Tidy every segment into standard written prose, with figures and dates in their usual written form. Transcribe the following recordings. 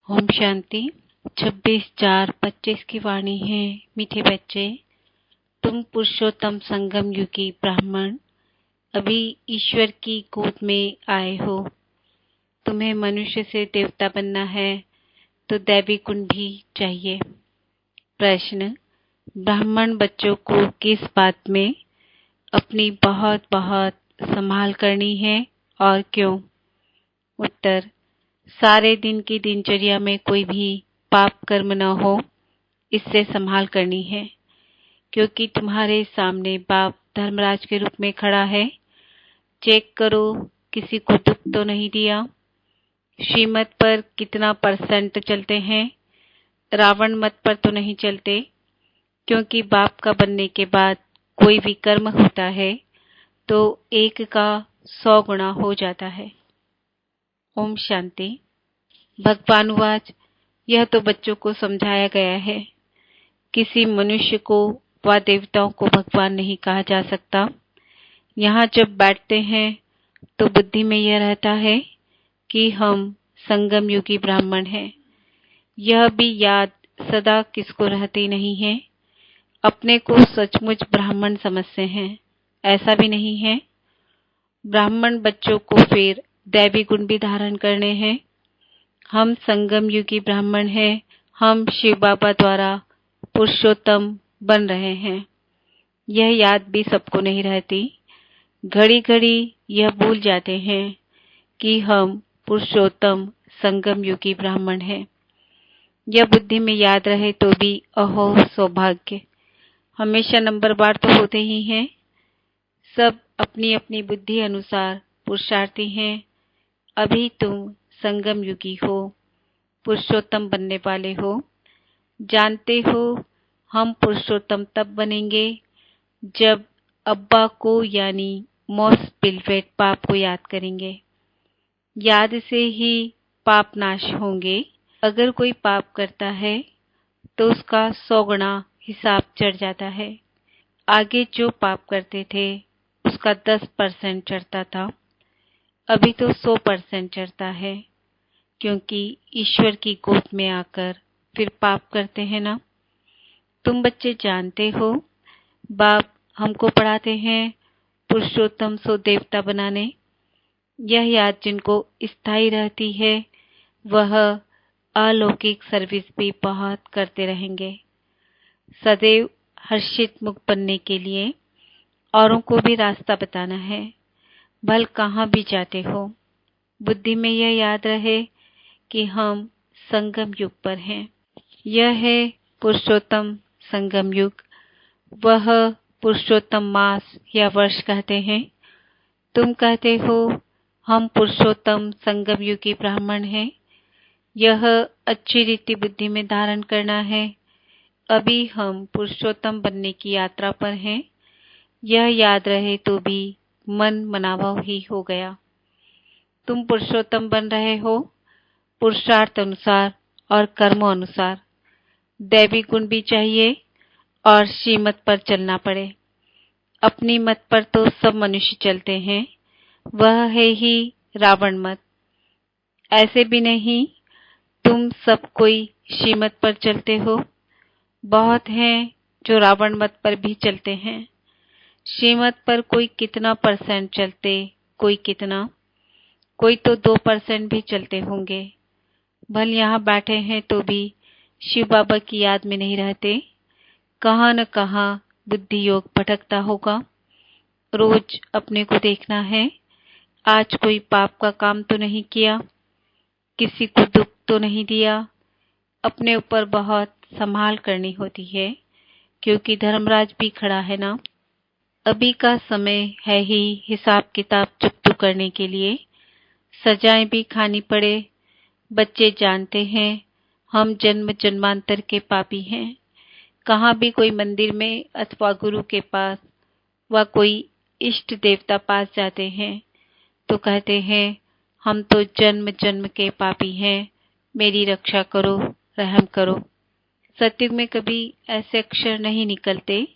ओम शांति। 26/4/25 की वाणी है। मीठे बच्चे, तुम पुरुषोत्तम संगम युगी ब्राह्मण अभी ईश्वर की गोद में आए हो। तुम्हें मनुष्य से देवता बनना है तो दैवी गुण भी चाहिए। प्रश्न: ब्राह्मण बच्चों को किस बात में अपनी बहुत बहुत संभाल करनी है और क्यों? उत्तर: सारे दिन की दिनचर्या में कोई भी पाप कर्म न हो, इससे संभाल करनी है। क्योंकि तुम्हारे सामने बाप धर्मराज के रूप में खड़ा है। चेक करो, किसी को दुख तो नहीं दिया। श्रीमत पर कितना % चलते हैं? रावण मत पर तो नहीं चलते। क्योंकि बाप का बनने के बाद कोई भी कर्म होता है तो 1 का 100 गुना हो जाता है। ओम शांति। भगवानुवाच: यह तो बच्चों को समझाया गया है। किसी मनुष्य को व देवताओं को भगवान नहीं कहा जा सकता। यहाँ जब बैठते हैं तो बुद्धि में यह रहता है कि हम संगम युगी ब्राह्मण हैं। यह भी याद सदा किसको रहती नहीं है। अपने को सचमुच ब्राह्मण समझते हैं, ऐसा भी नहीं है। ब्राह्मण बच्चों को फिर दैवी गुण भी धारण करने हैं। हम संगम युगी ब्राह्मण हैं। हम शिव बाबा द्वारा पुरुषोत्तम बन रहे हैं। यह याद भी सबको नहीं रहती। घड़ी घड़ी यह भूल जाते हैं कि हम पुरुषोत्तम संगम युगी ब्राह्मण हैं। यह बुद्धि में याद रहे तो भी अहो सौभाग्य। हमेशा नंबर बार तो होते ही हैं। सब अपनी अपनी बुद्धि अनुसार पुरुषार्थी हैं। अभी तुम संगम युगी हो, पुरुषोत्तम बनने वाले हो। जानते हो, हम पुरुषोत्तम तब बनेंगे जब अब्बा को यानी मोस्ट बिलवेट पाप को याद करेंगे। याद से ही पाप नाश होंगे। अगर कोई पाप करता है तो उसका 100 गुना हिसाब चढ़ जाता है। आगे जो पाप करते थे उसका 10% चढ़ता था, अभी तो 100% चढ़ता है। क्योंकि ईश्वर की गोद में आकर फिर पाप करते हैं ना। तुम बच्चे जानते हो, बाप हमको पढ़ाते हैं पुरुषोत्तम सो देवता बनाने। यह याद जिनको स्थायी रहती है वह अलौकिक सर्विस भी बहुत करते रहेंगे। सदैव हर्षित मुख बनने के लिए औरों को भी रास्ता बताना है। भल कहाँ भी जाते हो, बुद्धि में यह याद रहे कि हम संगम युग पर हैं। यह है पुरुषोत्तम संगम युग। वह पुरुषोत्तम मास या वर्ष कहते हैं। तुम कहते हो हम पुरुषोत्तम संगम युगी ब्राह्मण हैं। यह अच्छी रीति बुद्धि में धारण करना है। अभी हम पुरुषोत्तम बनने की यात्रा पर हैं। यह याद रहे तो भी मन मनावा ही हो गया। तुम पुरुषोत्तम बन रहे हो पुरुषार्थ अनुसार और कर्मों अनुसार। दैवी गुण भी चाहिए और श्रीमत पर चलना पड़े। अपनी मत पर तो सब मनुष्य चलते हैं, वह है ही रावण मत। ऐसे भी नहीं तुम सब कोई श्रीमत पर चलते हो। बहुत हैं जो रावण मत पर भी चलते हैं। श्रीमत पर कोई कितना % चलते, कोई कितना, कोई तो 2% भी चलते होंगे। भल यहाँ बैठे हैं तो भी शिव बाबा की याद में नहीं रहते। कहाँ न कहाँ बुद्धि योग भटकता होगा। रोज अपने को देखना है, आज कोई पाप का काम तो नहीं किया, किसी को दुख तो नहीं दिया। अपने ऊपर बहुत संभाल करनी होती है क्योंकि धर्मराज भी खड़ा है ना। अभी का समय है ही हिसाब किताब चुकतू करने के लिए। सजाएं भी खानी पड़े। बच्चे जानते हैं हम जन्म जन्मांतर के पापी हैं। कहाँ भी कोई मंदिर में अथवा गुरु के पास व कोई इष्ट देवता पास जाते हैं तो कहते हैं हम तो जन्म जन्म के पापी हैं, मेरी रक्षा करो, रहम करो। सत्युग में कभी ऐसे अक्षर नहीं निकलते।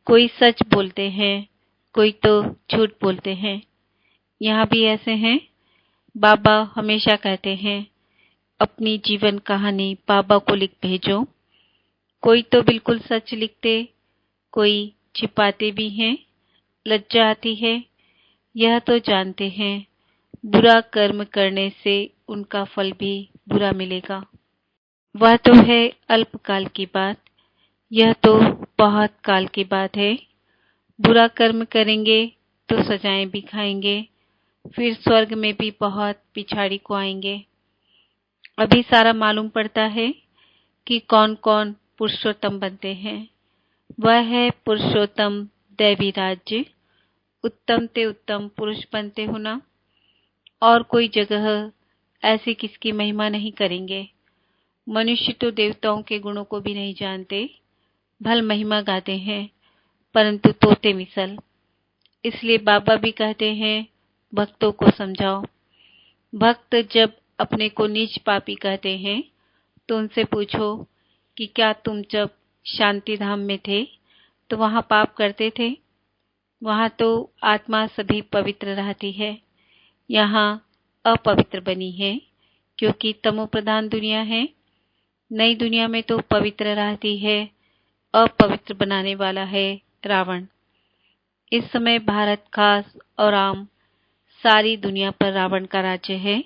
कोई सच बोलते हैं, कोई तो झूठ बोलते हैं। यहाँ भी ऐसे हैं। बाबा हमेशा कहते हैं अपनी जीवन कहानी बाबा को लिख भेजो। कोई तो बिल्कुल सच लिखते, कोई छिपाते भी हैं। लज्जा आती है, यह तो जानते हैं बुरा कर्म करने से उनका फल भी बुरा मिलेगा। वह तो है अल्पकाल की बात, यह तो बहुत काल की बात है। बुरा कर्म करेंगे तो सजाएं भी खाएंगे, फिर स्वर्ग में भी बहुत पिछाड़ी को आएंगे। अभी सारा मालूम पड़ता है कि कौन कौन पुरुषोत्तम बनते हैं। वह है पुरुषोत्तम दैवी राज्य, उत्तम ते उत्तम पुरुष बनते हो ना। और कोई जगह ऐसी किसकी महिमा नहीं करेंगे। मनुष्य तो देवताओं के गुणों को भी नहीं जानते, भल महिमा गाते हैं, परंतु तोते मिसल। इसलिए बाबा भी कहते हैं भक्तों को समझाओ। भक्त जब अपने को नीच पापी कहते हैं तो उनसे पूछो कि क्या तुम जब शांति धाम में थे तो वहां पाप करते थे? वहां तो आत्मा सभी पवित्र रहती है, यहाँ अपवित्र बनी है क्योंकि तमो प्रधान दुनिया है। नई दुनिया में तो पवित्र रहती है, अपवित्र बनाने वाला है रावण। इस समय भारत खास और आम सारी दुनिया पर रावण का राज्य है।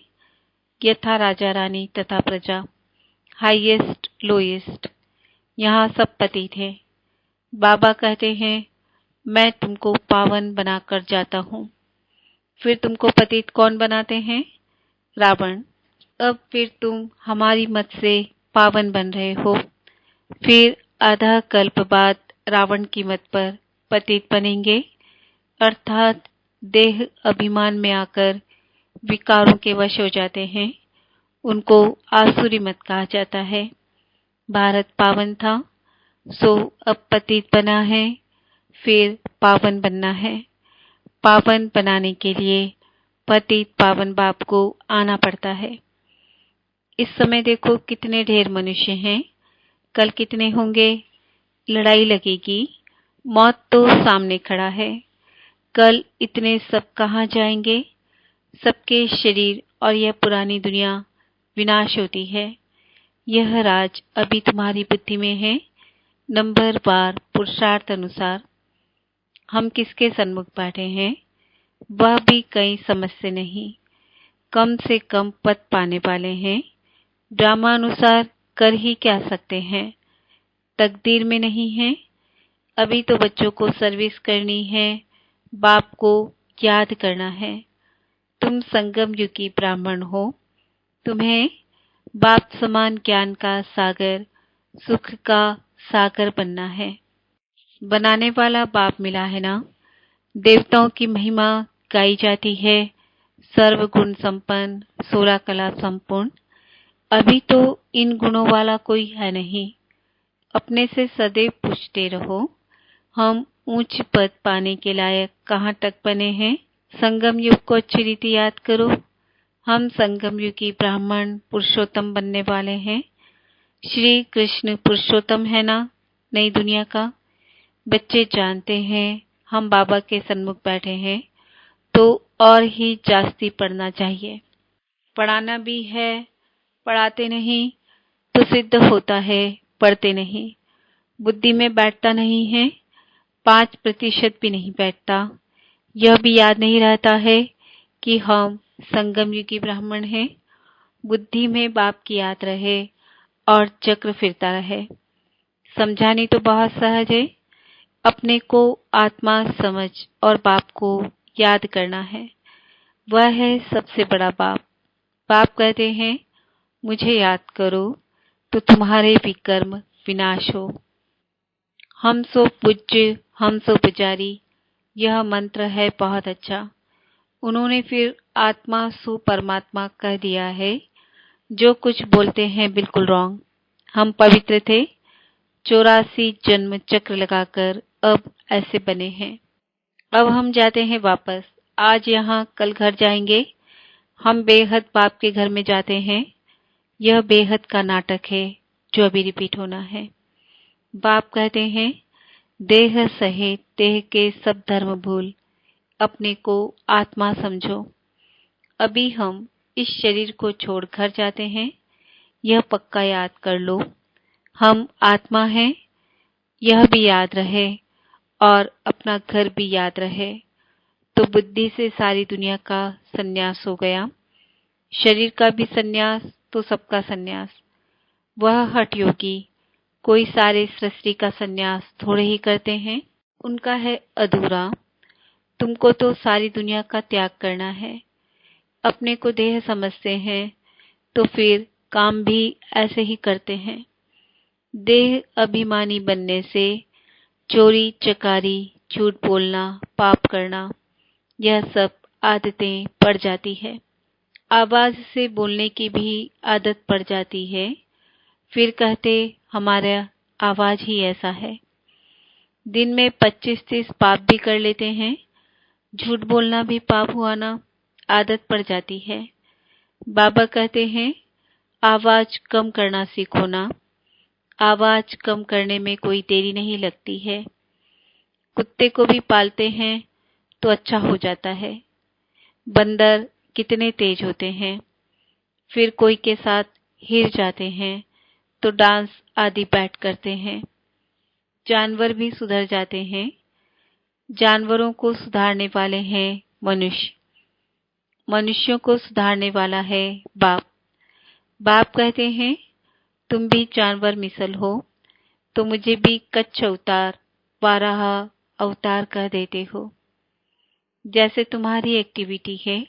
यथा राजा रानी तथा प्रजा, हाईएस्ट लोएस्ट, यहाँ सब पतित है। बाबा कहते हैं मैं तुमको पावन बनाकर जाता हूँ। फिर तुमको पतित कौन बनाते हैं? रावण। अब फिर तुम हमारी मत से पावन बन रहे हो, फिर आधा कल्प बाद रावण की मत पर पतित बनेंगे, अर्थात देह अभिमान में आकर विकारों के वश हो जाते हैं। उनको आसुरी मत कहा जाता है। भारत पावन था, सो अब पतित बना है, फिर पावन बनना है। पावन बनाने के लिए पतित पावन बाप को आना पड़ता है। इस समय देखो कितने ढेर मनुष्य हैं, कल कितने होंगे। लड़ाई लगेगी, मौत तो सामने खड़ा है। कल इतने सब कहाँ जाएंगे? सबके शरीर और यह पुरानी दुनिया विनाश होती है। यह राज अभी तुम्हारी बुद्धि में है, नंबर वार पुरुषार्थ अनुसार। हम किसके सन्मुख बैठे हैं, वह भी कहीं समझ से नहीं, कम से कम पद पाने वाले हैं। ड्रामानुसार कर ही क्या सकते हैं, तकदीर में नहीं है। अभी तो बच्चों को सर्विस करनी है, बाप को याद करना है। तुम संगम युगी ब्राह्मण हो, तुम्हें बाप समान ज्ञान का सागर, सुख का सागर बनना है। बनाने वाला बाप मिला है ना। देवताओं की महिमा गाई जाती है, सर्वगुण संपन्न, 16 कला संपूर्ण। अभी तो इन गुणों वाला कोई है नहीं। अपने से सदैव पूछते रहो, हम ऊंच पद पाने के लायक कहाँ तक बने हैं। संगम युग को अच्छी रीति याद करो। हम संगम युगी ब्राह्मण पुरुषोत्तम बनने वाले हैं। श्री कृष्ण पुरुषोत्तम है ना नई दुनिया का। बच्चे जानते हैं हम बाबा के सन्मुख बैठे हैं, तो और ही जास्ती पढ़ना चाहिए। पढ़ाना भी है, पढ़ाते नहीं तो सिद्ध होता है, पढ़ते नहीं। बुद्धि में बैठता नहीं है, 5% भी नहीं बैठता। यह भी याद नहीं रहता है कि हम संगम युगी ब्राह्मण हैं। बुद्धि में बाप की याद रहे और चक्र फिरता रहे। समझानी तो बहुत सहज है, अपने को आत्मा समझ और बाप को याद करना है। वह है सबसे बड़ा बाप। बाप कहते हैं मुझे याद करो तो तुम्हारे विकर्म विनाश हो। हम सो पूज्य, हम सो पुजारी, यह मंत्र है बहुत अच्छा। उन्होंने फिर आत्मा सो परमात्मा कह दिया है। जो कुछ बोलते हैं बिल्कुल रॉन्ग। हम पवित्र थे, 84 जन्म चक्र लगाकर अब ऐसे बने हैं। अब हम जाते हैं वापस, आज यहाँ कल घर जाएंगे। हम बेहद बाप के घर में जाते हैं। यह बेहद का नाटक है जो अभी रिपीट होना है। बाप कहते हैं देह सहित देह के सब धर्म भूल, अपने को आत्मा समझो। अभी हम इस शरीर को छोड़ घर जाते हैं। यह पक्का याद कर लो। हम आत्मा हैं, यह भी याद रहे और अपना घर भी याद रहे, तो बुद्धि से सारी दुनिया का संन्यास हो गया। शरीर का भी संन्यास तो सबका संन्यास। वह हठ योगी कोई सारे सृष्टि का संन्यास थोड़े ही करते हैं, उनका है अधूरा। तुमको तो सारी दुनिया का त्याग करना है। अपने को देह समझते हैं तो फिर काम भी ऐसे ही करते हैं। देह अभिमानी बनने से चोरी चकारी, झूठ बोलना, पाप करना, यह सब आदतें पड़ जाती है। आवाज से बोलने की भी आदत पड़ जाती है। फिर कहते हमारा आवाज ही ऐसा है। दिन में 25-30 पाप भी कर लेते हैं। झूठ बोलना भी पाप हुआ ना, आदत पड़ जाती है। बाबा कहते हैं आवाज कम करना सीखो ना। आवाज कम करने में कोई देरी नहीं लगती है। कुत्ते को भी पालते हैं तो अच्छा हो जाता है। बंदर कितने तेज होते हैं, फिर कोई के साथ हिर जाते हैं तो डांस आदि बैठ करते हैं। जानवर भी सुधर जाते हैं। जानवरों को सुधारने वाले हैं मनुष्य। मनुष्यों को सुधारने वाला है बाप। बाप कहते हैं तुम भी जानवर मिसल हो, तो मुझे भी कच्छ अवतार, वाराह अवतार कह देते हो। जैसे तुम्हारी एक्टिविटी है,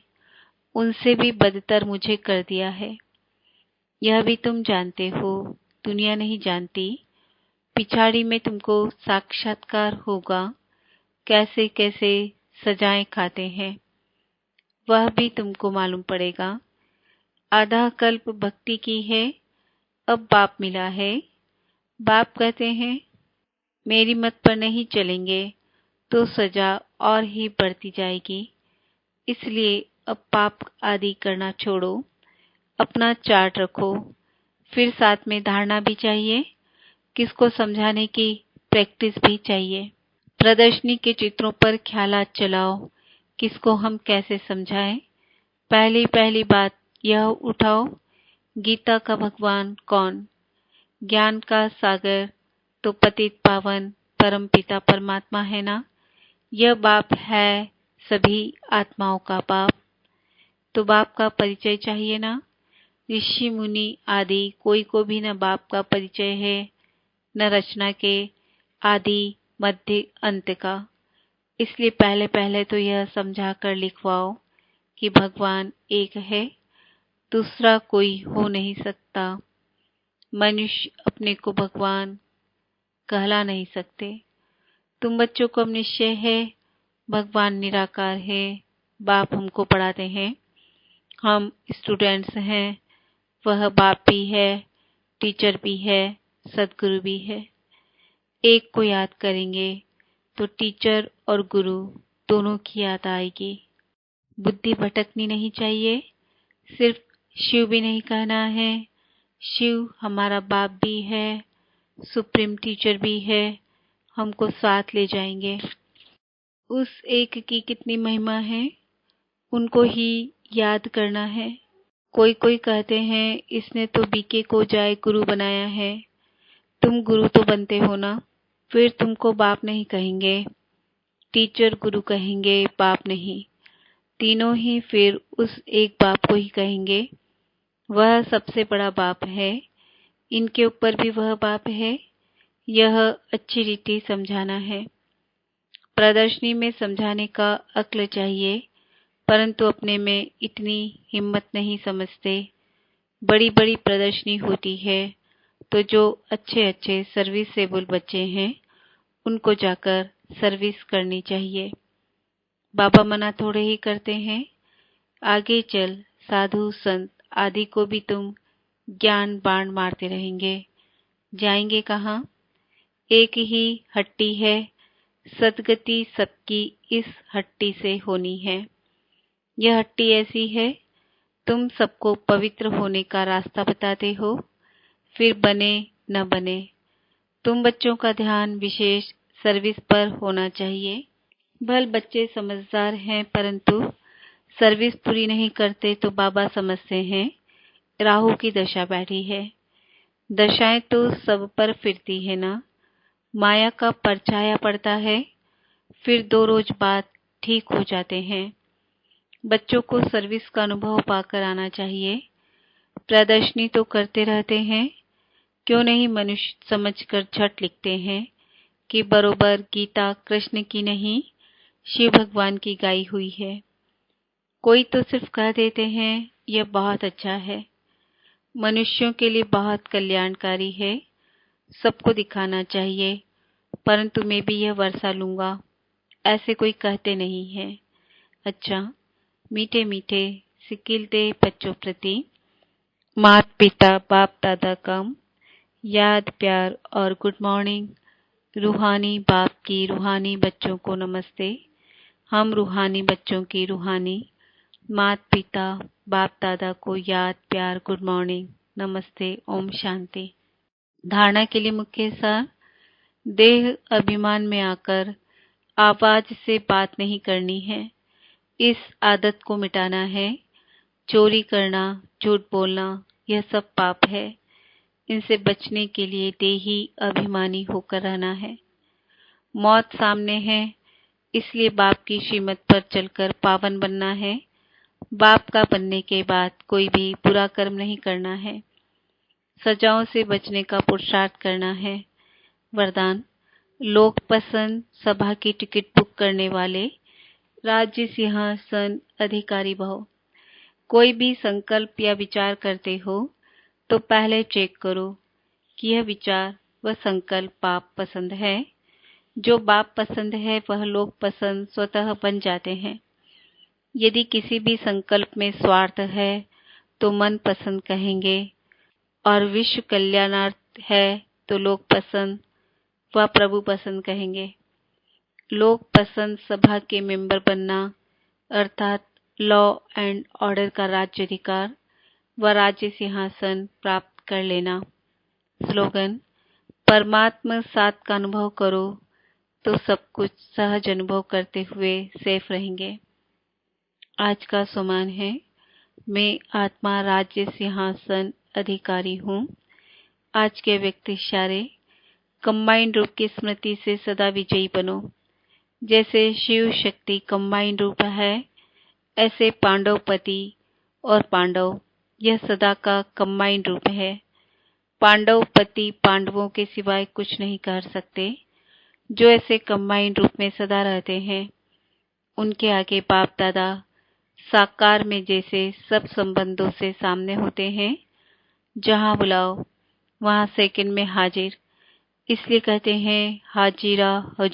उनसे भी बदतर मुझे कर दिया है। यह भी तुम जानते हो, दुनिया नहीं जानती। पिछाड़ी में तुमको साक्षात्कार होगा, कैसे कैसे सजाएं खाते हैं, वह भी तुमको मालूम पड़ेगा। आधा कल्प भक्ति की है, अब बाप मिला है। बाप कहते हैं मेरी मत पर नहीं चलेंगे तो सजा और ही बढ़ती जाएगी। इसलिए अब पाप आदि करना छोड़ो, अपना चार्ट रखो। फिर साथ में धारणा भी चाहिए, किसको समझाने की प्रैक्टिस भी चाहिए। प्रदर्शनी के चित्रों पर ख्यालात चलाओ, किसको हम कैसे समझाएं। पहली पहली बात यह उठाओ, गीता का भगवान कौन? ज्ञान का सागर तो पतित पावन परम पिता परमात्मा है ना। यह बाप है सभी आत्माओं का बाप। तो बाप का परिचय चाहिए ना। ऋषि मुनि आदि कोई को भी न बाप का परिचय है, न रचना के आदि मध्य अंत का। इसलिए पहले पहले तो यह समझा कर लिखवाओ कि भगवान एक है, दूसरा कोई हो नहीं सकता। मनुष्य अपने को भगवान कहला नहीं सकते। तुम बच्चों को अब निश्चय है भगवान निराकार है। बाप हमको पढ़ाते हैं, हम स्टूडेंट्स हैं। वह बाप भी है, टीचर भी है, सदगुरु भी है। एक को याद करेंगे तो टीचर और गुरु दोनों की याद आएगी। बुद्धि भटकनी नहीं चाहिए। सिर्फ शिव भी नहीं कहना है, शिव हमारा बाप भी है, सुप्रीम टीचर भी है, हमको साथ ले जाएंगे। उस एक की कितनी महिमा है, उनको ही याद करना है। कोई कोई कहते हैं इसने तो बीके को जाए गुरु बनाया है। तुम गुरु तो बनते हो ना, फिर तुमको बाप नहीं कहेंगे, टीचर गुरु कहेंगे, बाप नहीं। तीनों ही फिर उस एक बाप को ही कहेंगे। वह सबसे बड़ा बाप है, इनके ऊपर भी वह बाप है। यह अच्छी रीति समझाना है। प्रदर्शनी में समझाने का अक्ल चाहिए, परंतु अपने में इतनी हिम्मत नहीं समझते। बड़ी बड़ी प्रदर्शनी होती है तो जो अच्छे अच्छे सर्विसेबल बच्चे हैं उनको जाकर सर्विस करनी चाहिए। बाबा मना थोड़े ही करते हैं। आगे चल साधु संत आदि को भी तुम ज्ञान बाण मारते रहेंगे, जाएंगे कहाँ? एक ही हट्टी है, सदगति सबकी इस हट्टी से होनी है। यह हट्टी ऐसी है, तुम सबको पवित्र होने का रास्ता बताते हो, फिर बने न बने। तुम बच्चों का ध्यान विशेष सर्विस पर होना चाहिए। भल बच्चे समझदार हैं, परंतु सर्विस पूरी नहीं करते तो बाबा समझते हैं राहु की दशा बैठी है। दशाएं तो सब पर फिरती है ना। माया का परछाया पड़ता है, फिर 2 रोज बाद ठीक हो जाते हैं। बच्चों को सर्विस का अनुभव पाकर आना चाहिए। प्रदर्शनी तो करते रहते हैं, क्यों नहीं मनुष्य समझकर झट लिखते हैं कि बरोबर गीता कृष्ण की नहीं, शिव भगवान की गाई हुई है। कोई तो सिर्फ कह देते हैं यह बहुत अच्छा है, मनुष्यों के लिए बहुत कल्याणकारी है, सबको दिखाना चाहिए, परंतु मैं भी यह वर्षा लूंगा, ऐसे कोई कहते नहीं है। अच्छा, मीठे मीठे सिकिलते बच्चों प्रति माता पिता बाप दादा का याद प्यार और गुड मॉर्निंग। रूहानी बाप की रूहानी बच्चों को नमस्ते। हम रूहानी बच्चों की रूहानी माता पिता बाप दादा को याद प्यार गुड मॉर्निंग नमस्ते ओम शांति। धारणा के लिए मुख्य सार, देह अभिमान में आकर आवाज से बात नहीं करनी है, इस आदत को मिटाना है। चोरी करना, झूठ बोलना, यह सब पाप है। इनसे बचने के लिए देही अभिमानी होकर रहना है। मौत सामने है, इसलिए बाप की श्रीमत पर चलकर पावन बनना है। बाप का बनने के बाद कोई भी बुरा कर्म नहीं करना है। सजाओं से बचने का पुरुषार्थ करना है। वरदान, लोक पसंद सभा की टिकट बुक करने वाले राज्य सिंहासन अधिकारी भव। कोई भी संकल्प या विचार करते हो तो पहले चेक करो कि यह विचार व संकल्प बाप पसंद है। जो बाप पसंद है वह लोग पसंद स्वतः बन जाते हैं। यदि किसी भी संकल्प में स्वार्थ है तो मन पसंद कहेंगे, और विश्व कल्याणार्थ है तो लोग पसंद व प्रभु पसंद कहेंगे। लोग पसंद सभा के मेंबर बनना अर्थात लॉ एंड ऑर्डर का राज्य अधिकार व राज्य सिंहासन प्राप्त कर लेना। स्लोगन, परमात्मा साथ का अनुभव करो तो सब कुछ सहज अनुभव करते हुए सेफ रहेंगे। आज का सुमान है, मैं आत्मा राज्य सिंहासन अधिकारी हूँ। आज के व्यक्ति इशारे, कंबाइंड रूप की स्मृति से सदा विजयी बनो। जैसे शिव शक्ति कंबाइंड रूप है, ऐसे पांडवपति और पांडव यह सदा का कंबाइंड रूप है। पांडवपति पांडवों के सिवाय कुछ नहीं कर सकते। जो ऐसे कंबाइंड रूप में सदा रहते हैं, उनके आगे बाप दादा साकार में जैसे सब संबंधों से सामने होते हैं। जहाँ बुलाओ वहाँ सेकंड में हाजिर, इसलिए कहते हैं हाजिरा हजूर।